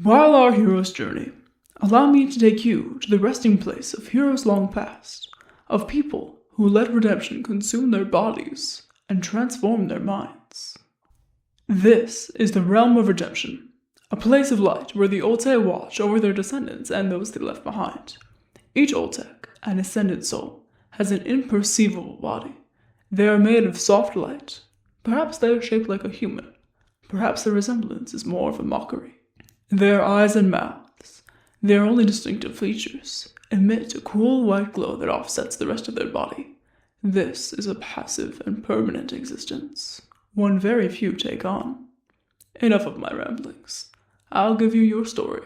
While our heroes journey, allow me to take you to the resting place of heroes long past, of people who let redemption consume their bodies and transform their minds. This is the realm of redemption, a place of light where the Olte watch over their descendants and those they left behind. Each Oltek, an ascended soul, has an imperceivable body. They are made of soft light. Perhaps they are shaped like a human. Perhaps their resemblance is more of a mockery. Their eyes and mouths, their only distinctive features, emit a cool white glow that offsets the rest of their body. This is a passive and permanent existence, one very few take on. Enough of my ramblings. I'll give you your story.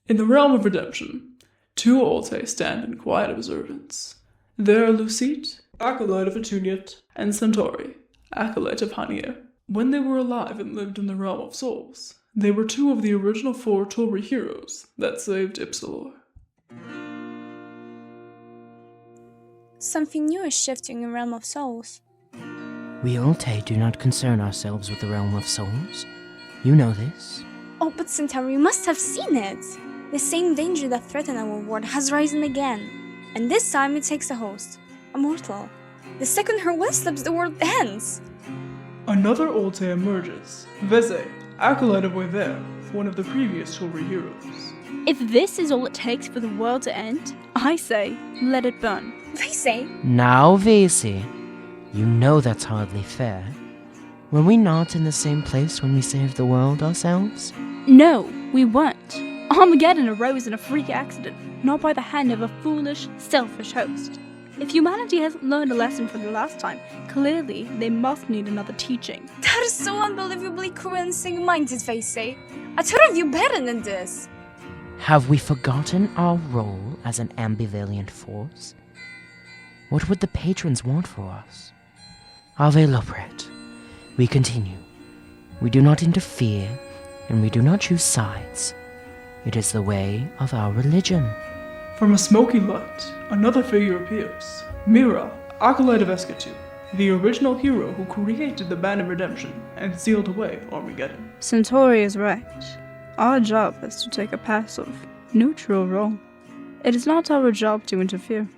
In the realm of redemption, two Olte stand in quiet observance. They are LUCITE, ACOLYTE of ATUNYÉT, and CENTUARI, ACOLYTE of HANÍER. When they were alive and lived in the realm of souls, they were two of the original 4 Torvaris heroes that saved Ipsalor. Something new is shifting in Realm of Souls. We Olte do not concern ourselves with the Realm of Souls. You know this. Oh, but Centauri, you must have seen it! The same danger that threatened our world has risen again. And this time it takes a host, a mortal. The second her will slips, the world ends! Another Olte emerges, VÉSE, ACOLYTE of WÉV-ER, one of the previous Torvaris heroes. If this is all it takes for the world to end, I say, let it burn. VÉSE? Now, VÉSE, you know that's hardly fair. Were we not in the same place when we saved the world ourselves? No, we weren't. Armageddon arose in a freak accident, not by the hand of a foolish, selfish host. If humanity hasn't learned a lesson from the last time, clearly they must need another teaching. That is so unbelievably cruel and single-minded, VÉSE. I thought of you better than this. Have we forgotten our role as an ambivalent force? What would the patrons want for us? Ave Lopret. We continue. We do not interfere, and we do not choose sides. It is the way of our religion. From a smoky light, another figure appears. MIRA, ACOLYTE of AESKÉTU, the original hero who created the Band of Redemption and sealed away Armageddon. Centauri is right. Our job is to take a passive, neutral role. It is not our job to interfere.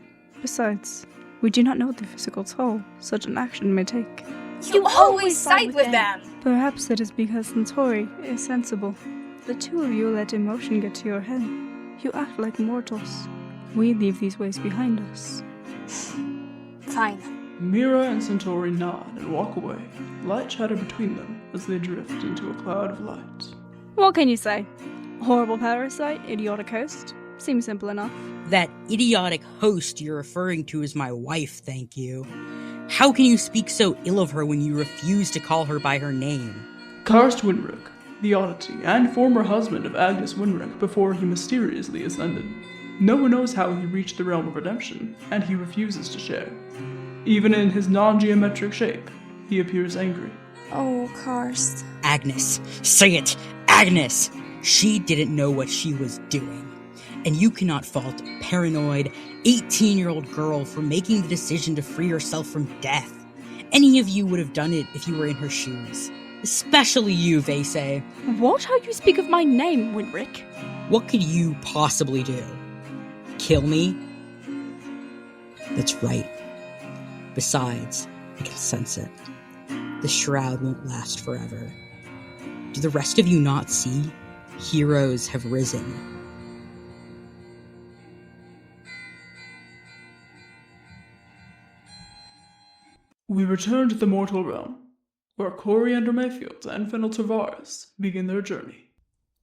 Besides, we do not know the physical toll such an action may take. You always side with them! Perhaps it is because Centauri is sensible. The two of you let emotion get to your head. You act like mortals. We leave these ways behind us. Fine. MIRA and Centauri nod and walk away, light chatter between them as they drift into a cloud of light. What can you say? Horrible parasite, idiotic host? Seems simple enough. That idiotic host you're referring to is my wife, thank you. How can you speak so ill of her when you refuse to call her by her name? KARST WYNRIC, the oddity and former husband of Agnes WYNRIC before he mysteriously ascended. No one knows how he reached the realm of redemption, and he refuses to share. Even in his non-geometric shape, he appears angry. Oh, Karst. Agnes. Say it! Agnes! She didn't know what she was doing. And you cannot fault a paranoid, 18-year-old girl for making the decision to free herself from death. Any of you would have done it if you were in her shoes. Especially you, VÉSE. What? How you speak of my name, WYNRIC? What could you possibly do? Kill me? That's right. Besides, I can sense it. The shroud won't last forever. Do the rest of you not see? Heroes have risen. We return to the mortal realm, where Coriander Mayfield and Fennel Torvaris begin their journey.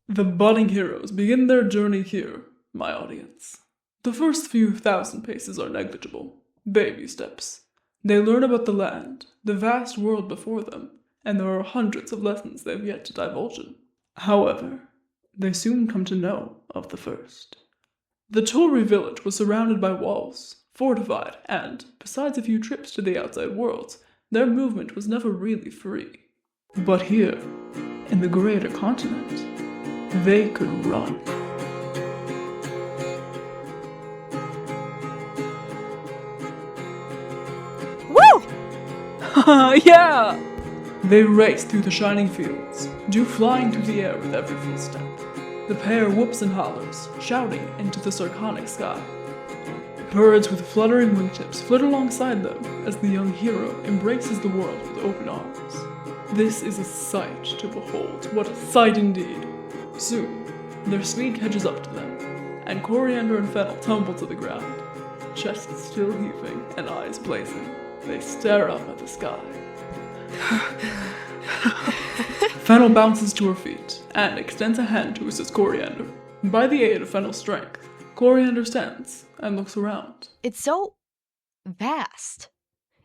The budding heroes begin their journey here, my audience. The first few thousand paces are negligible, baby steps. They learn about the land, the vast world before them, and there are hundreds of lessons they've yet to divulge in. However, they soon come to know of the first. The Torvaris village was surrounded by walls, fortified, and, besides a few trips to the outside world, their movement was never really free. But here, in the greater continent, they could run. Woo! Yeah! They race through the shining fields, dew flying through the air with every footstep. The pair whoops and hollers, shouting into the sarconic sky. Birds with fluttering wingtips flit alongside them as the young hero embraces the world with open arms. This is a sight to behold. What a sight indeed! Soon, their speed catches up to them, and Coriander and Fennel tumble to the ground. Chests still heaving and eyes blazing, they stare up at the sky. Fennel bounces to her feet and extends a hand to assist Coriander. By the aid of Fennel's strength, Coriander stands and looks around. It's so vast.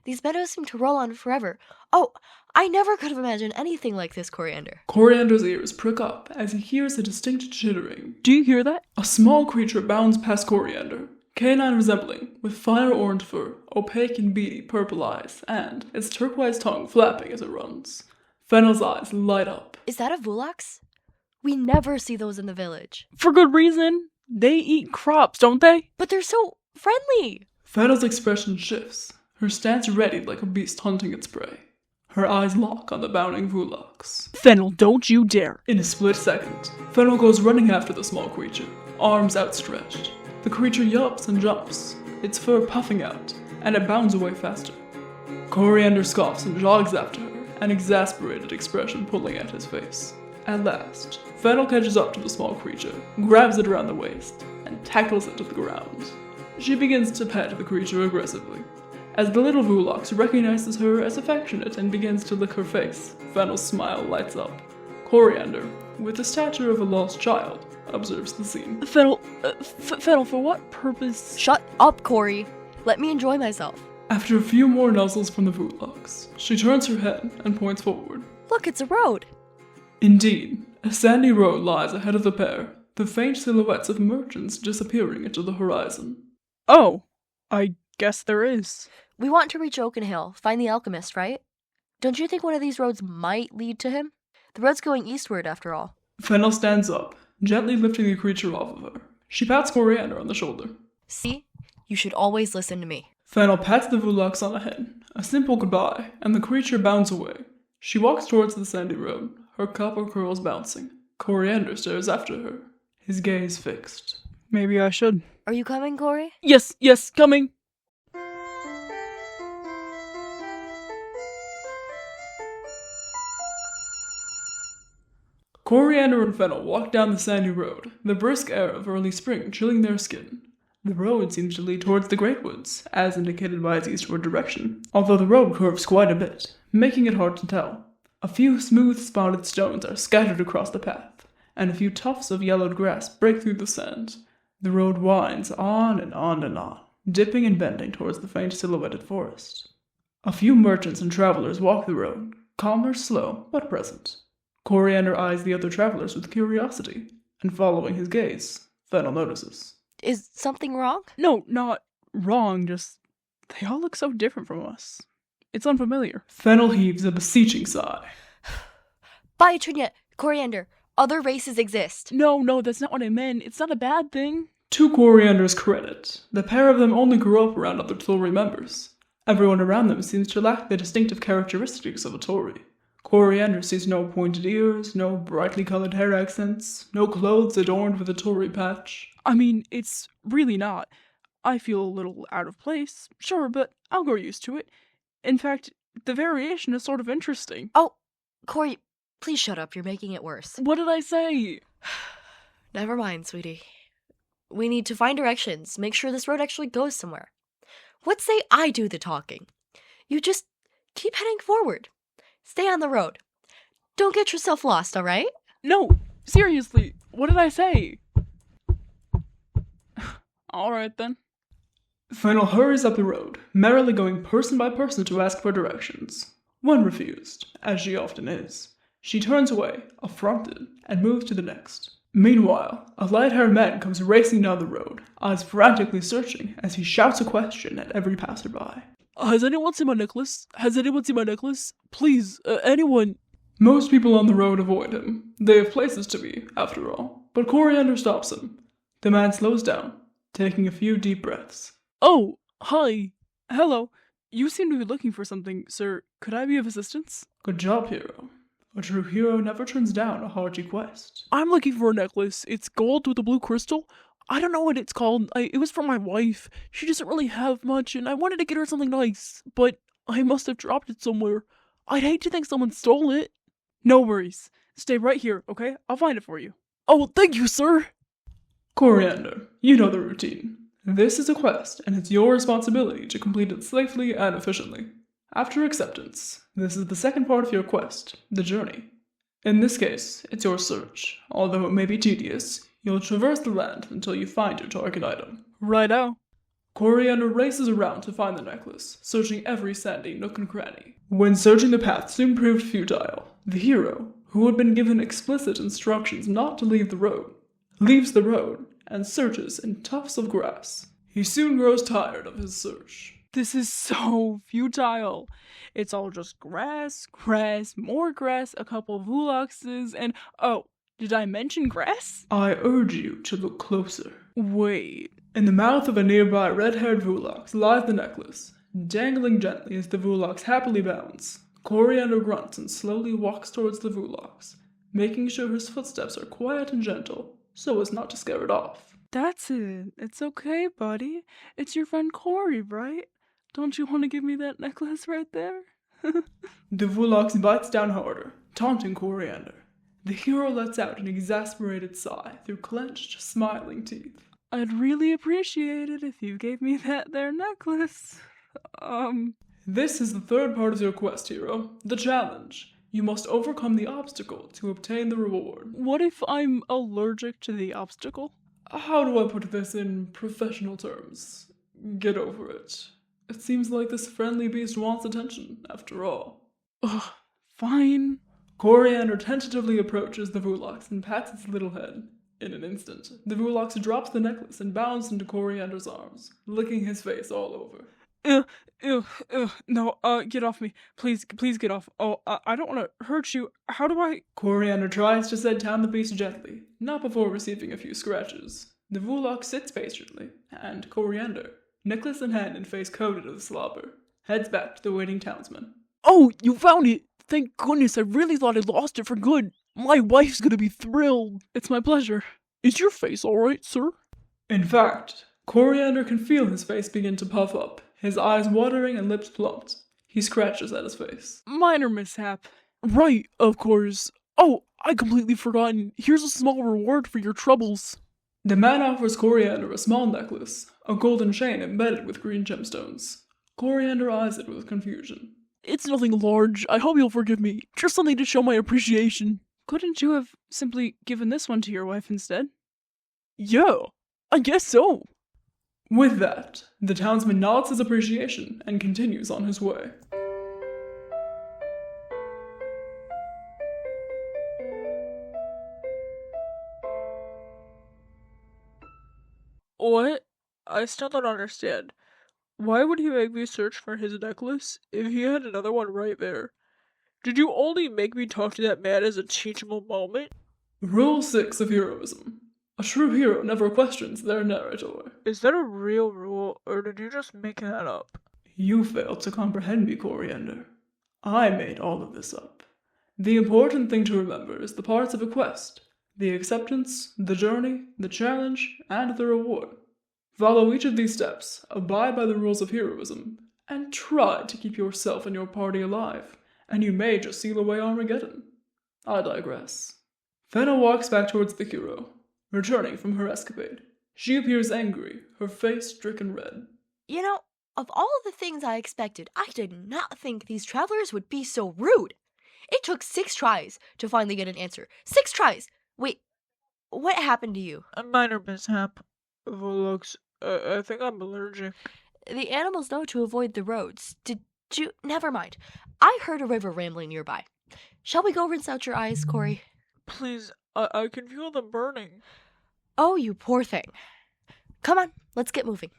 These meadows seem to roll on forever. Oh, I never could have imagined anything like this, Coriander. Coriander's ears prick up as he hears a distinct chittering. Do you hear that? A small creature bounds past Coriander, canine resembling, with fire orange fur, opaque and beady purple eyes, and its turquoise tongue flapping as it runs. Fennel's eyes light up. Is that a Vulox? We never see those in the village. For good reason. They eat crops, don't they? But they're so friendly. Fennel's expression shifts, her stance readied like a beast hunting its prey. Her eyes lock on the bounding Vulox. Fennel, don't you dare. In a split second, Fennel goes running after the small creature, arms outstretched. The creature yelps and jumps, its fur puffing out, and it bounds away faster. Coriander scoffs and jogs after her, an exasperated expression pulling at his face. At last, Fennel catches up to the small creature, grabs it around the waist, and tackles it to the ground. She begins to pet the creature aggressively. As the little Vulox recognizes her as affectionate and begins to lick her face, Fennel's smile lights up. Coriander, with the stature of a lost child, observes the scene. Fennel, Fennel, for what purpose? Shut up, Cory. Let me enjoy myself. After a few more nuzzles from the Vulox, she turns her head and points forward. Look, it's a road. Indeed, a sandy road lies ahead of the pair, the faint silhouettes of merchants disappearing into the horizon. Oh, I guess there is. We want to reach Oakenhill, find the alchemist, right? Don't you think one of these roads might lead to him? The road's going eastward, after all. Fennel stands up, gently lifting the creature off of her. She pats Coriander on the shoulder. See? You should always listen to me. Fennel pats the Vulox on the head, a simple goodbye, and the creature bounds away. She walks towards the sandy road, her copper curls bouncing. Coriander stares after her, his gaze fixed. Maybe I should. Are you coming, Cory? Yes, coming. Coriander and Fennel walk down the sandy road, the brisk air of early spring chilling their skin. The road seems to lead towards the Great Woods, as indicated by its eastward direction, although the road curves quite a bit, making it hard to tell. A few smooth spotted stones are scattered across the path, and a few tufts of yellowed grass break through the sand. The road winds on and on and on, dipping and bending towards the faint silhouetted forest. A few merchants and travelers walk the road, calmer, slow, but present. Coriander eyes the other travelers with curiosity, and following his gaze, Fennel notices. Is something wrong? No, not wrong, just they all look so different from us. It's unfamiliar. Fennel heaves a beseeching sigh. By ATUNYÉT, Coriander, other races exist. No, that's not what I meant. It's not a bad thing. To Coriander's credit, the pair of them only grew up around other Tory members. Everyone around them seems to lack the distinctive characteristics of a Tory. Coriander sees no pointed ears, no brightly colored hair accents, no clothes adorned with a Tory patch. I mean, it's really not. I feel a little out of place, sure, but I'll grow used to it. In fact, the variation is sort of interesting. Oh, Cory, please shut up. You're making it worse. What did I say? Never mind, sweetie. We need to find directions, make sure this road actually goes somewhere. What say I do the talking? You just keep heading forward. Stay on the road. Don't get yourself lost, all right? No, seriously, what did I say? All right, then. Fennel hurries up the road, merrily going person by person to ask for directions. When refused, as she often is, she turns away, affronted, and moves to the next. Meanwhile, a light-haired man comes racing down the road, eyes frantically searching as he shouts a question at every passerby. Has anyone seen my necklace? Please, anyone? Most people on the road avoid him. They have places to be, after all. But Coriander stops him. The man slows down, taking a few deep breaths. Oh, hi. Hello. You seem to be looking for something, sir. Could I be of assistance? Good job, hero. A true hero never turns down a hard request. I'm looking for a necklace. It's gold with a blue crystal. I don't know what it's called. It was for my wife. She doesn't really have much, and I wanted to get her something nice, but I must have dropped it somewhere. I'd hate to think someone stole it. No worries. Stay right here, okay? I'll find it for you. Oh, thank you, sir. Coriander, you know the routine. This is a quest, and it's your responsibility to complete it safely and efficiently. After acceptance, this is the second part of your quest, the journey. In this case, it's your search. Although it may be tedious, you'll traverse the land until you find your target item. Righto. Coriander races around to find the necklace, searching every sandy nook and cranny. When searching the path soon proved futile, the hero, who had been given explicit instructions not to leave the road, leaves the road and searches in tufts of grass. He soon grows tired of his search. This is so futile. It's all just grass, more grass, a couple Vuloxes, and oh, did I mention grass? I urge you to look closer. Wait. In the mouth of a nearby red-haired Vulox lies the necklace. Dangling gently as the Vulox happily bounds, Coriander grunts and slowly walks towards the Vulox, making sure his footsteps are quiet and gentle, so as not to scare it off. That's it. It's okay, buddy. It's your friend Cory, right? Don't you want to give me that necklace right there? The Vulox bites down harder, taunting Coriander. The hero lets out an exasperated sigh through clenched, smiling teeth. I'd really appreciate it if you gave me that there necklace. This is the third part of your quest, hero, the challenge. You must overcome the obstacle to obtain the reward. What if I'm allergic to the obstacle? How do I put this in professional terms? Get over it. It seems like this friendly beast wants attention, after all. Ugh, fine. Coriander tentatively approaches the Vulox and pats its little head. In an instant, the Vulox drops the necklace and bounds into Coriander's arms, licking his face all over. No, get off me. Please get off. Oh, I don't want to hurt you. How do I? Coriander tries to set down the beast gently, not before receiving a few scratches. The Vulox sits patiently, and Coriander, necklace in hand and face coated with slobber, heads back to the waiting townsman. Oh, you found it! Thank goodness, I really thought I lost it for good. My wife's gonna be thrilled. It's my pleasure. Is your face alright, sir? In fact, Coriander can feel his face begin to puff up, his eyes watering and lips plumped. He scratches at his face. Minor mishap. Right, of course. Oh, I completely forgotten. Here's a small reward for your troubles. The man offers Coriander a small necklace, a golden chain embedded with green gemstones. Coriander eyes it with confusion. It's nothing large. I hope you'll forgive me. Just something to show my appreciation. Couldn't you have simply given this one to your wife instead? Yeah, I guess so. With that, the townsman nods his appreciation and continues on his way. What? I still don't understand. Why would he make me search for his necklace if he had another one right there? Did you only make me talk to that man as a teachable moment? Rule 6 of heroism. A true hero never questions their narrator. Is that a real rule, or did you just make that up? You fail to comprehend me, Coriander. I made all of this up. The important thing to remember is the parts of a quest. The acceptance, the journey, the challenge, and the reward. Follow each of these steps, abide by the rules of heroism, and try to keep yourself and your party alive, and you may just seal away Armageddon. I digress. Fennel walks back towards the hero, returning from her escapade. She appears angry, her face stricken red. You know, of all the things I expected, I did not think these travelers would be so rude. It took 6 tries to finally get an answer. 6 tries! Wait, what happened to you? A minor mishap. Vulox, I think I'm allergic. The animals know to avoid the roads. Did you? Never mind. I heard a river rambling nearby. Shall we go rinse out your eyes, Cory? Please, I can feel them burning. Oh, you poor thing. Come on, let's get moving.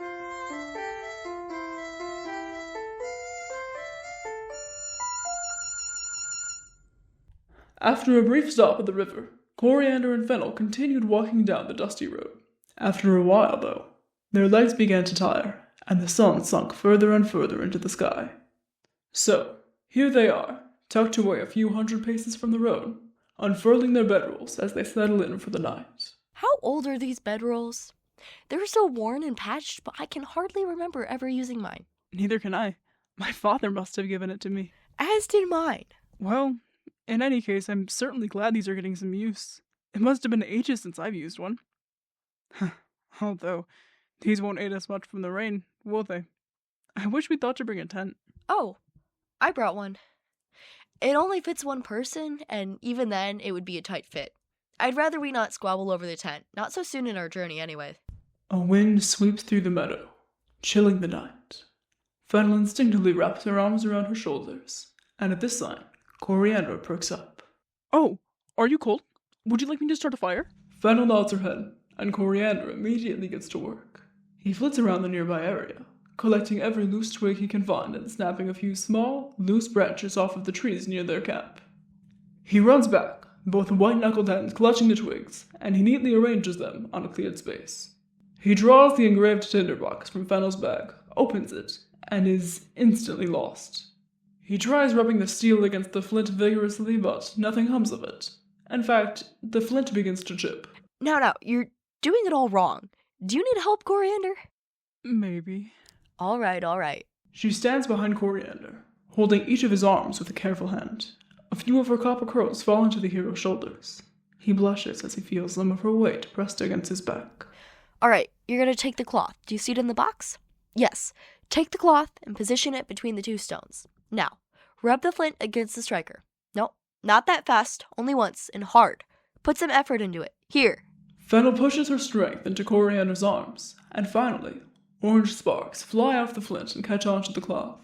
After a brief stop at the river, Coriander and Fennel continued walking down the dusty road. After a while, though, their legs began to tire, and the sun sunk further and further into the sky. So, here they are, tucked away a few hundred paces from the road, unfurling their bedrolls as they settle in for the night. How old are these bedrolls? They're so worn and patched, but I can hardly remember ever using mine. Neither can I. My father must have given it to me. As did mine. Well, in any case, I'm certainly glad these are getting some use. It must have been ages since I've used one. Although, these won't aid us much from the rain, will they? I wish we thought to bring a tent. Oh, I brought one. It only fits one person, and even then, it would be a tight fit. I'd rather we not squabble over the tent, not so soon in our journey anyway. A wind sweeps through the meadow, chilling the night. Fennel instinctively wraps her arms around her shoulders, and at this sign, Coriander perks up. Oh, are you cold? Would you like me to start a fire? Fennel nods her head, and Coriander immediately gets to work. He flits around the nearby area, collecting every loose twig he can find and snapping a few small, loose branches off of the trees near their camp. He runs back, both white-knuckled hands clutching the twigs, and he neatly arranges them on a cleared space. He draws the engraved tinderbox from Fennel's bag, opens it, and is instantly lost. He tries rubbing the steel against the flint vigorously, but nothing comes of it. In fact, the flint begins to chip. Now, you're doing it all wrong. Do you need help, Coriander? Maybe. All right. She stands behind Coriander, holding each of his arms with a careful hand. A few of her copper curls fall into the hero's shoulders. He blushes as he feels some of her weight pressed against his back. All right, you're going to take the cloth. Do you see it in the box? Yes. Take the cloth and position it between the two stones. Now, rub the flint against the striker. No, not that fast, only once, and hard. Put some effort into it. Here. Fennel pushes her strength into Coriander's arms, and finally, orange sparks fly off the flint and catch onto the cloth.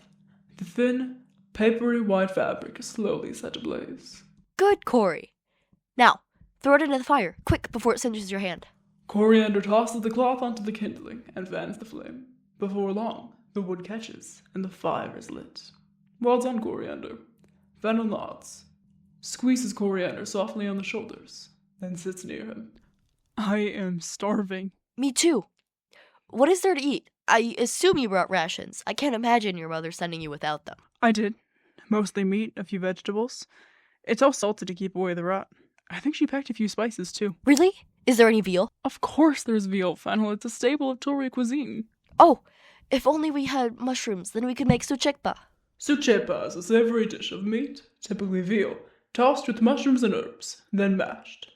The thin, papery white fabric is slowly set ablaze. Good, Cori. Now, throw it into the fire, quick, before it singes your hand. Coriander tosses the cloth onto the kindling and fans the flame. Before long, the wood catches, and the fire is lit. Well done, Coriander. Fennel nods, squeezes Coriander softly on the shoulders, then sits near him. I am starving. Me too. What is there to eat? I assume you brought rations. I can't imagine your mother sending you without them. I did. Mostly meat, a few vegetables. It's all salted to keep away the rot. I think she packed a few spices, too. Really? Is there any veal? Of course there's veal, Fennel. It's a staple of Tori cuisine. Oh, if only we had mushrooms, then we could make suchekpa. Suchepa is a savory dish of meat, typically veal, tossed with mushrooms and herbs, then mashed.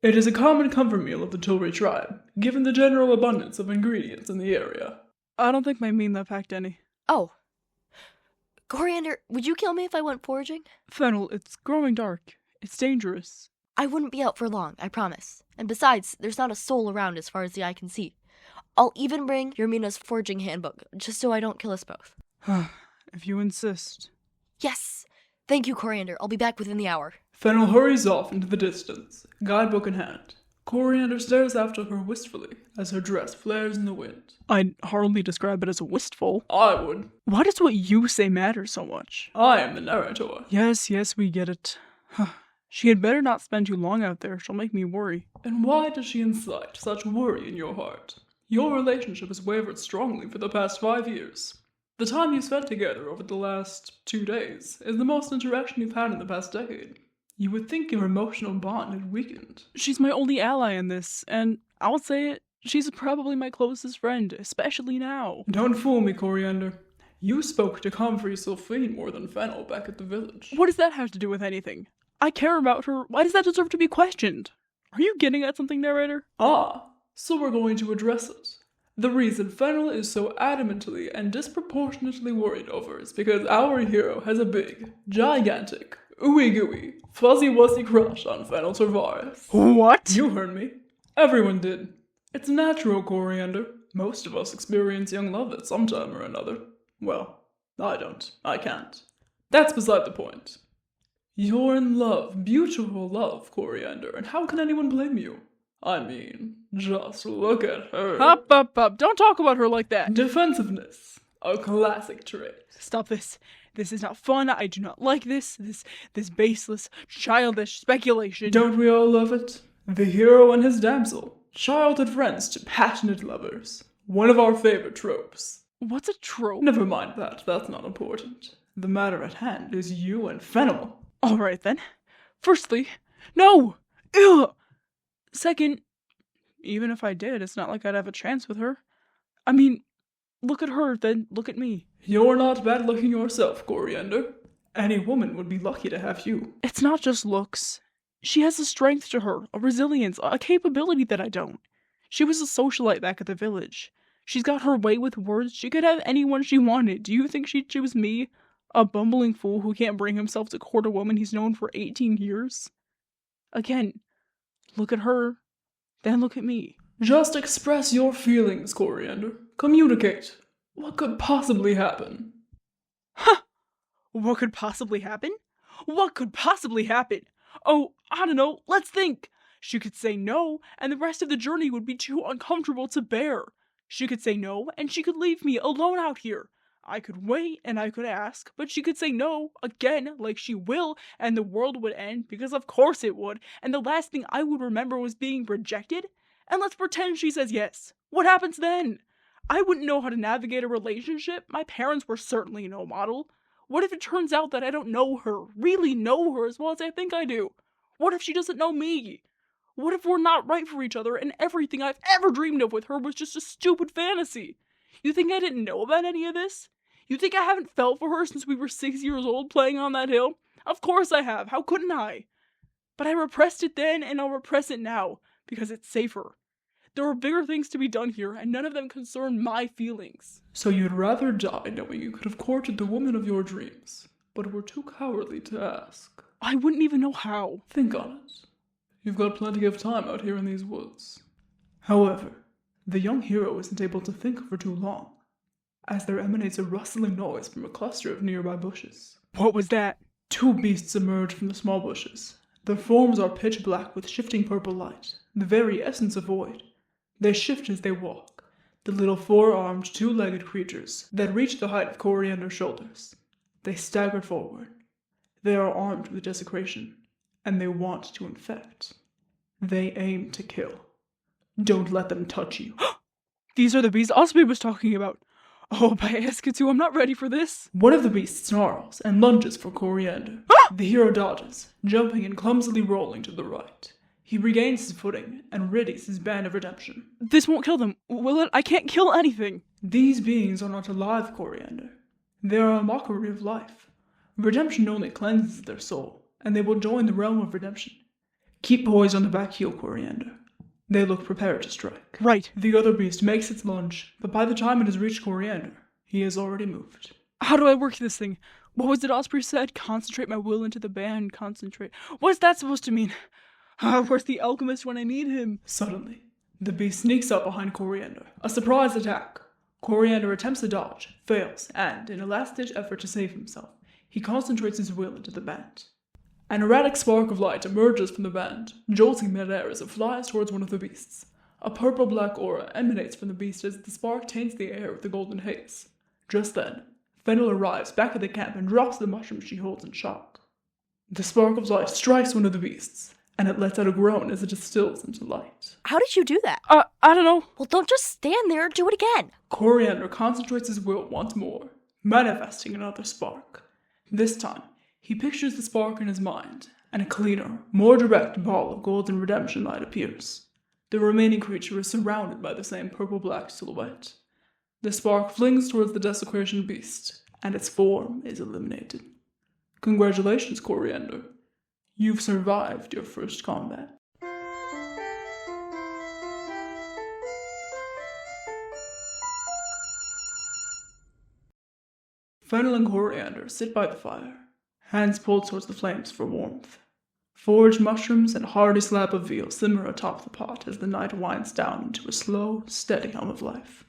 It is a common comfort meal of the Tori tribe, given the general abundance of ingredients in the area. I don't think my Mina packed any. Oh. Coriander, would you kill me if I went foraging? Fennel, it's growing dark. It's dangerous. I wouldn't be out for long, I promise. And besides, there's not a soul around as far as the eye can see. I'll even bring your Mina's foraging handbook, just so I don't kill us both. If you insist. Yes! Thank you, Coriander. I'll be back within the hour. Fennel hurries off into the distance, guidebook in hand. Coriander stares after her wistfully as her dress flares in the wind. I'd hardly describe it as wistful. I would. Why does what you say matter so much? I am the narrator. Yes, we get it. She had better not spend too long out there. She'll make me worry. And why does she incite such worry in your heart? Your relationship has wavered strongly for the past 5 years. The time you spent together over the last 2 days is the most interaction you've had in the past decade. You would think your emotional bond had weakened. She's my only ally in this, and I'll say it, she's probably my closest friend, especially now. Don't fool me, Coriander. You spoke to COMFREY SYLPHINE more than Fennel back at the village. What does that have to do with anything? I care about her. Why does that deserve to be questioned? Are you getting at something, narrator? Ah, so we're going to address it. The reason Fennel is so adamantly and disproportionately worried over is because our hero has a big, gigantic, ooey-gooey, fuzzy-wuzzy crush on Fennel Torvaris. What? You heard me. Everyone did. It's natural, Coriander. Most of us experience young love at some time or another. Well, I don't. I can't. That's beside the point. You're in love, beautiful love, Coriander, and how can anyone blame you? I mean, just look at her. Up. Don't talk about her like that. Defensiveness, a classic trait. Stop this. This is not fun. I do not like this baseless, childish speculation. Don't we all love it? The hero and his damsel, childhood friends to passionate lovers. One of our favorite tropes. What's a trope? Never mind that, that's not important. The matter at hand is you and Fennel. Alright then. Firstly, no! Ugh! Second, even if I did, it's not like I'd have a chance with her. I mean, look at her, then look at me. You're not bad looking yourself, Coriander. Any woman would be lucky to have you. It's not just looks. She has a strength to her, a resilience, a capability that I don't. She was a socialite back at the village. She's got her way with words. She could have anyone she wanted. Do you think she'd choose me? A bumbling fool who can't bring himself to court a woman he's known for 18 years? Again, look at her, then look at me. Just express your feelings, Coriander. Communicate. What could possibly happen? Huh! What could possibly happen? What could possibly happen? Oh, I don't know, let's think. She could say no, and the rest of the journey would be too uncomfortable to bear. She could say no, and she could leave me alone out here. I could wait, and I could ask, but she could say no, again, like she will, and the world would end, because of course it would, and the last thing I would remember was being rejected. And let's pretend she says yes. What happens then? I wouldn't know how to navigate a relationship. My parents were certainly no model. What if it turns out that I don't know her, really know her as well as I think I do? What if she doesn't know me? What if we're not right for each other and everything I've ever dreamed of with her was just a stupid fantasy? You think I didn't know about any of this? You think I haven't felt for her since we were 6 years old playing on that hill? Of course I have. How couldn't I? But I repressed it then and I'll repress it now because it's safer. There are bigger things to be done here, and none of them concern my feelings. So you'd rather die knowing you could have courted the woman of your dreams, but were too cowardly to ask? I wouldn't even know how. Think on it. You've got plenty of time out here in these woods. However, the young hero isn't able to think for too long, as there emanates a rustling noise from a cluster of nearby bushes. What was that? 2 beasts emerge from the small bushes. Their forms are pitch black with shifting purple light, the very essence of void. They shift as they walk, the little 4-armed, 2-legged creatures that reach the height of Coriander's shoulders. They stagger forward. They are armed with desecration, and they want to infect. They aim to kill. Don't let them touch you. These are the beasts Osprey was talking about. Oh, by AESKÉTU, I'm not ready for this. One of the beasts snarls and lunges for Coriander. The hero dodges, jumping and clumsily rolling to the right. He regains his footing and readies his band of redemption. This won't kill them, will it? I can't kill anything. These beings are not alive, Coriander. They are a mockery of life. Redemption only cleanses their soul, and they will join the realm of redemption. Keep poised on the back heel, Coriander. They look prepared to strike. Right. The other beast makes its lunge, but by the time it has reached Coriander, he has already moved. How do I work this thing? What was it Osprey said? Concentrate my will into the band, concentrate. What's that supposed to mean? Where's the alchemist when I need him? Suddenly, the beast sneaks up behind Coriander. A surprise attack. Coriander attempts to dodge, fails, and, in a last-ditch effort to save himself, he concentrates his will into the band. An erratic spark of light emerges from the band, jolting midair as it flies towards one of the beasts. A purple-black aura emanates from the beast as the spark taints the air with a golden haze. Just then, Fennel arrives back at the camp and drops the mushroom she holds in shock. The spark of light strikes one of the beasts, and it lets out a groan as it distills into light. How did you do that? I don't know. Well, don't just stand there, do it again. Coriander concentrates his will once more, manifesting another spark. This time, he pictures the spark in his mind, and a cleaner, more direct ball of golden redemption light appears. The remaining creature is surrounded by the same purple-black silhouette. The spark flings towards the desecration beast, and its form is eliminated. Congratulations, Coriander. You've survived your first combat. Fennel and Coriander sit by the fire, hands pulled towards the flames for warmth. Foraged mushrooms and a hearty slab of veal simmer atop the pot as the night winds down into a slow, steady hum of life.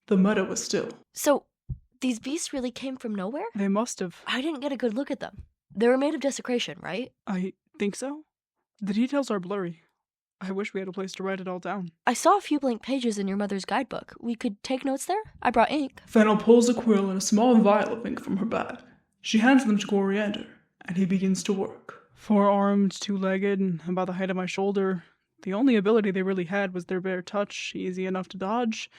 The meadow is still. So, these beasts really came from nowhere? They must have. I didn't get a good look at them. They were made of desecration, right? I think so. The details are blurry. I wish we had a place to write it all down. I saw a few blank pages in your mother's guidebook. We could take notes there? I brought ink. Fennel pulls a quill and a small vial of ink from her bag. She hands them to Coriander, and he begins to work. 4-armed, 2-legged, and about the height of my shoulder. The only ability they really had was their bare touch, easy enough to dodge.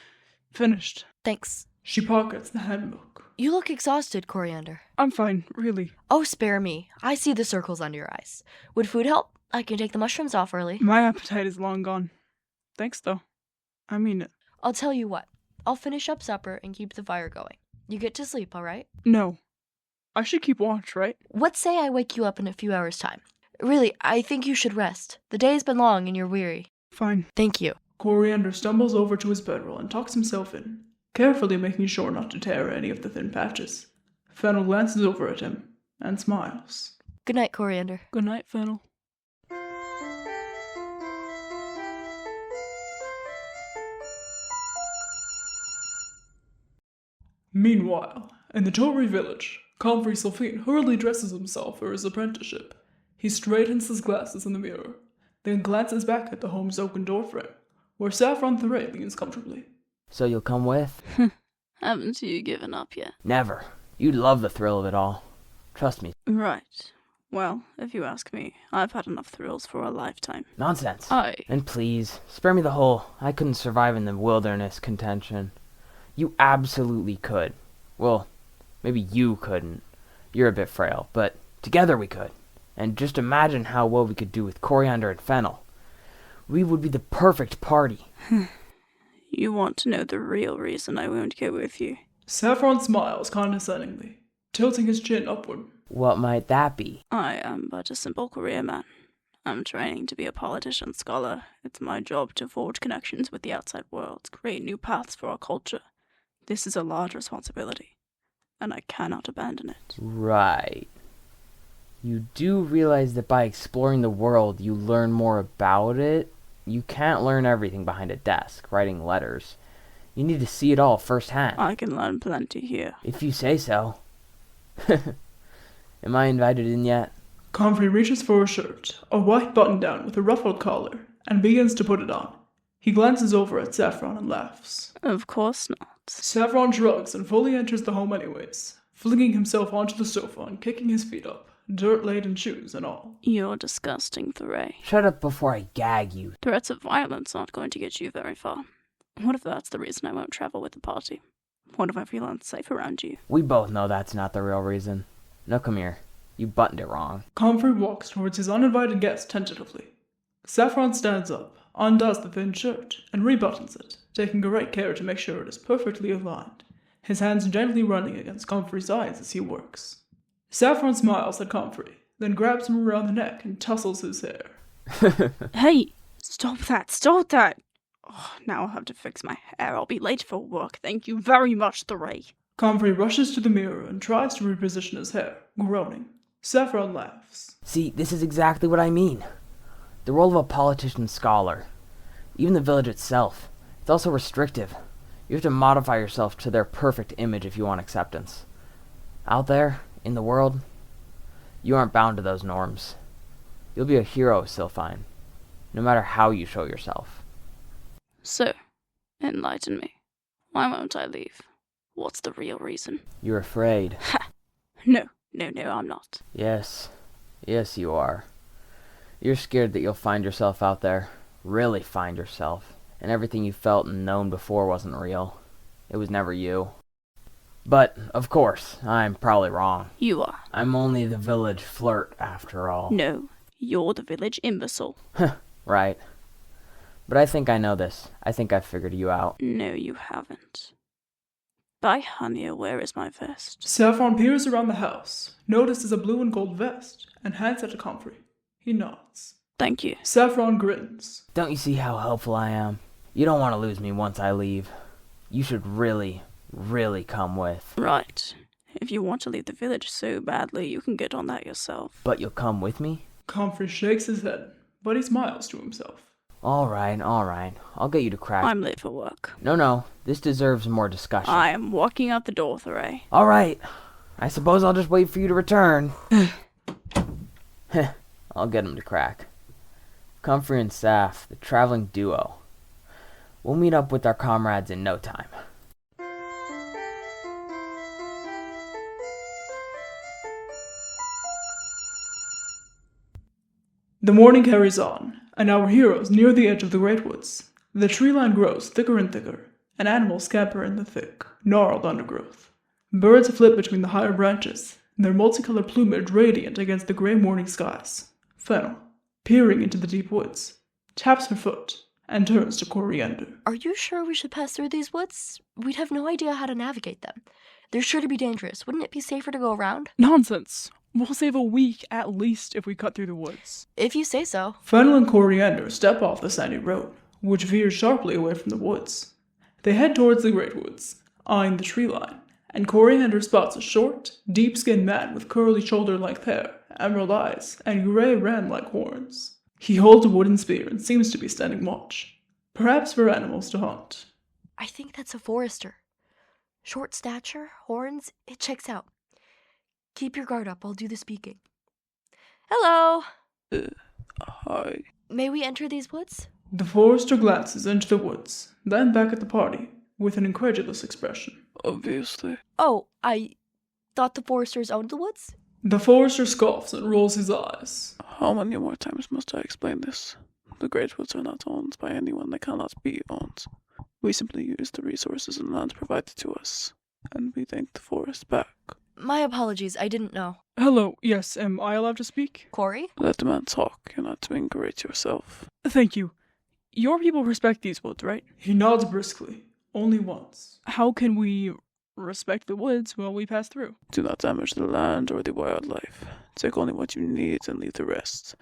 Finished. Thanks. She pockets the handbook. You look exhausted, Coriander. I'm fine, really. Oh, spare me. I see the circles under your eyes. Would food help? I can take the mushrooms off early. My appetite is long gone. Thanks, though. I mean it. I'll tell you what. I'll finish up supper and keep the fire going. You get to sleep, all right? No. I should keep watch, right? What say I wake you up in a few hours' time? Really, I think you should rest. The day's been long and you're weary. Fine. Thank you. Coriander stumbles over to his bedroll and tucks himself in, carefully making sure not to tear any of the thin patches. Fennel glances over at him and smiles. Good night, Coriander. Good night, Fennel. Meanwhile, in the Torvaris village, Comfrey SYLPHINE hurriedly dresses himself for his apprenticeship. He straightens his glasses in the mirror, then glances back at the home's oaken doorframe, where Saffron THERIÉ leans comfortably. So you'll come with? Haven't you given up yet? Never. You'd love the thrill of it all. Trust me. Right. Well, if you ask me, I've had enough thrills for a lifetime. Nonsense. I... And please, spare me the whole I couldn't survive in the wilderness contention. You absolutely could. Well, maybe you couldn't. You're a bit frail, but together we could. And just imagine how well we could do with Coriander and Fennel. We would be the perfect party. You want to know the real reason I won't go with you? Saffron smiles condescendingly, tilting his chin upward. What might that be? I am but a simple career man. I'm training to be a politician scholar. It's my job to forge connections with the outside world, create new paths for our culture. This is a large responsibility, and I cannot abandon it. Right. You do realize that by exploring the world, you learn more about it? You can't learn everything behind a desk, writing letters. You need to see it all firsthand. I can learn plenty here. If you say so. Am I invited in yet? Comfrey reaches for a shirt, a white button-down with a ruffled collar, and begins to put it on. He glances over at Saffron and laughs. Of course not. Saffron shrugs and fully enters the home anyways, flinging himself onto the sofa and kicking his feet up, dirt-laden shoes and all. You're disgusting, THERIÉ. Shut up before I gag you. Threats of violence aren't going to get you very far. What if that's the reason I won't travel with the party? What if I feel unsafe around you? We both know that's not the real reason. Now come here. You buttoned it wrong. Comfrey walks towards his uninvited guest tentatively. Saffron stands up, undoes the thin shirt, and rebuttons it, taking great care to make sure it is perfectly aligned, his hands gently running against Comfrey's eyes as he works. Saffron smiles at Comfrey, then grabs him around the neck and tussles his hair. Hey! Stop that! Oh, now I'll have to fix my hair. I'll be late for work. Thank you very much, THERIÉ. Comfrey rushes to the mirror and tries to reposition his hair, groaning. Saffron laughs. See, this is exactly what I mean. The role of a politician scholar. Even the village itself. It's also restrictive. You have to modify yourself to their perfect image if you want acceptance. Out there, in the world, you aren't bound to those norms. You'll be a hero, SYLPHINE, no matter how you show yourself. So, enlighten me. Why won't I leave? What's the real reason? You're afraid. Ha! No, I'm not. Yes, you are. You're scared that you'll find yourself out there, really find yourself, and everything you felt and known before wasn't real. It was never you. But, of course, I'm probably wrong. You are. I'm only the village flirt, after all. No, you're the village imbecile. Right. But I think I know this. I think I've figured you out. No, you haven't. By HANÍER, where is my vest? Saffron peers around the house, notices a blue and gold vest, and hands it to Comfrey. He nods. Thank you. Saffron grins. Don't you see how helpful I am? You don't want to lose me once I leave. You should really come with. Right. If you want to leave the village so badly, you can get on that yourself. But you'll come with me? Comfrey shakes his head, but he smiles to himself. All right. I'll get you to crack. I'm late for work. No. This deserves more discussion. I am walking out the door, THERIÉ. All right. I suppose I'll just wait for you to return. I'll get him to crack. Comfrey and Saff, the traveling duo. We'll meet up with our comrades in no time. The morning carries on, and our heroes near the edge of the Great Woods. The tree line grows thicker and thicker, and animals scamper in the thick, gnarled undergrowth. Birds flit between the higher branches, their multicolored plumage radiant against the gray morning skies. Fennel, peering into the deep woods, taps her foot and turns to Coriander. Are you sure we should pass through these woods? We'd have no idea how to navigate them. They're sure to be dangerous. Wouldn't it be safer to go around? Nonsense. We'll save a week at least if we cut through the woods. If you say so. Fennel and Coriander step off the sandy road, which veers sharply away from the woods. They head towards the great woods, eyeing the tree line, and Coriander spots a short, deep-skinned man with curly shoulder-length hair, emerald eyes, and gray ram-like horns. He holds a wooden spear and seems to be standing watch, perhaps for animals to hunt. I think that's a forester. Short stature, horns, it checks out. Keep your guard up, I'll do the speaking. Hello! Hi. May we enter these woods? The forester glances into the woods, then back at the party, with an incredulous expression. Obviously. Oh, I thought the foresters owned the woods? The forester scoffs and rolls his eyes. How many more times must I explain this? The great woods are not owned by anyone. They cannot be owned. We simply use the resources and land provided to us, and we thank the forest back. My apologies, I didn't know. Hello, yes, am I allowed to speak? Corey? Let the man talk. You're not doing great yourself. Thank you. Your people respect these woods, right? He nods briskly. Only once. How can we respect the woods while we pass through? Do not damage the land or the wildlife. Take only what you need and leave the rest.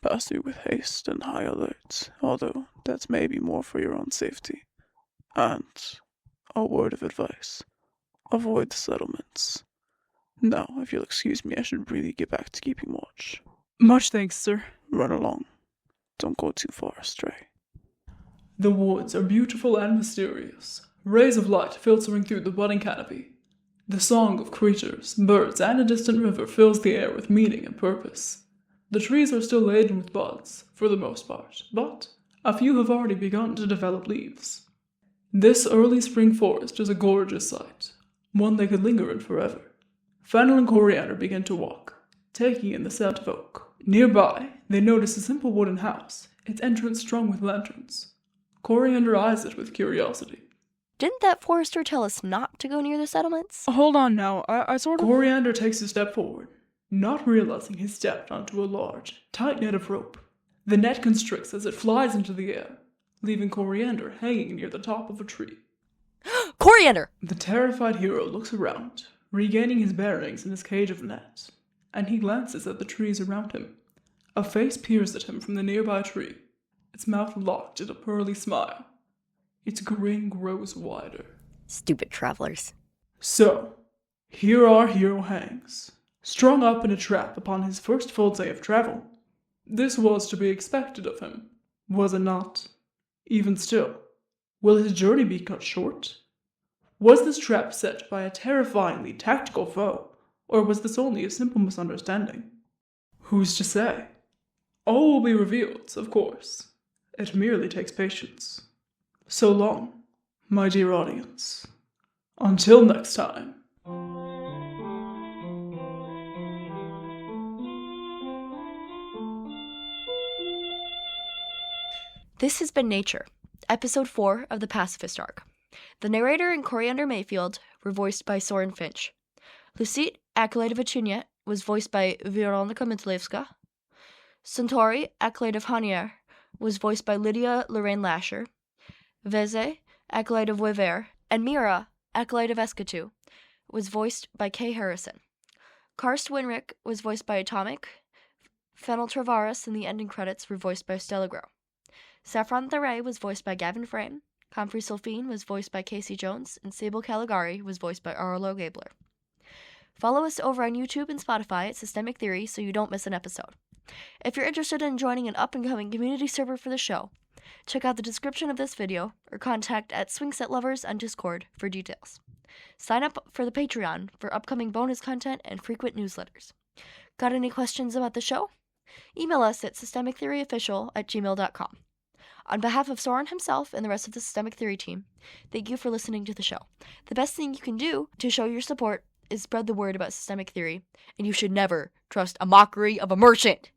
Pass through with haste and high alert, although that may be more for your own safety. And a word of advice. Avoid the settlements. Now, if you'll excuse me, I should really get back to keeping watch. Much thanks, sir. Run along. Don't go too far astray. The woods are beautiful and mysterious, rays of light filtering through the budding canopy. The song of creatures, birds, and a distant river fills the air with meaning and purpose. The trees are still laden with buds, for the most part, but a few have already begun to develop leaves. This early spring forest is a gorgeous sight, one they could linger in forever. Fennel and Coriander begin to walk, taking in the scent of oak. Nearby, they notice a simple wooden house, its entrance strung with lanterns. Coriander eyes it with curiosity. Didn't that forester tell us not to go near the settlements? Hold on now, I sort of... Coriander takes a step forward, not realizing he's stepped onto a large, tight net of rope. The net constricts as it flies into the air, leaving Coriander hanging near the top of a tree. Coriander! The terrified hero looks around, regaining his bearings in his cage of net, and he glances at the trees around him. A face peers at him from the nearby tree, its mouth locked in a pearly smile. Its grin grows wider. Stupid travelers. So, here our hero hangs, strung up in a trap upon his first full day of travel. This was to be expected of him, was it not? Even still, will his journey be cut short? Was this trap set by a terrifyingly tactical foe, or was this only a simple misunderstanding? Who's to say? All will be revealed, of course. It merely takes patience. So long, my dear audience. Until next time. This has been Nature, Episode 4 of the Pacifist Arc. The narrator and Coriander Mayfield were voiced by Soren Finch. LUCITE, ACOLYTE of ATUNYÉT, was voiced by Weronika Mytlewska. CENTUARI, ACOLYTE of HANÍER, was voiced by Lydia, Lorraine, Lasher. VÉSE, ACOLYTE of WÉV-ER, and MIRA, ACOLYTE of AESKÉTU, was voiced by K. Harrison. KARST WYNRIC was voiced by Atomic. Fennel Torvaris and the ending credits were voiced by Stella. SAFFRON THERIÉ was voiced by Gavin. SYLPHINE was voiced by Casey Jones, and Sable Caligari was voiced by Arlo Gabler. Follow us over on YouTube and Spotify at Systemic Theory so you don't miss an episode. If you're interested in joining an up-and-coming community server for the show, check out the description of this video or contact at SwingSetLovers on Discord for details. Sign up for the Patreon for upcoming bonus content and frequent newsletters. Got any questions about the show? Email us at systemictheoryofficial@gmail.com. On behalf of Soren himself and the rest of the Systemic Theory team, thank you for listening to the show. The best thing you can do to show your support is spread the word about systemic theory, and you should never trust a mockery of a merchant.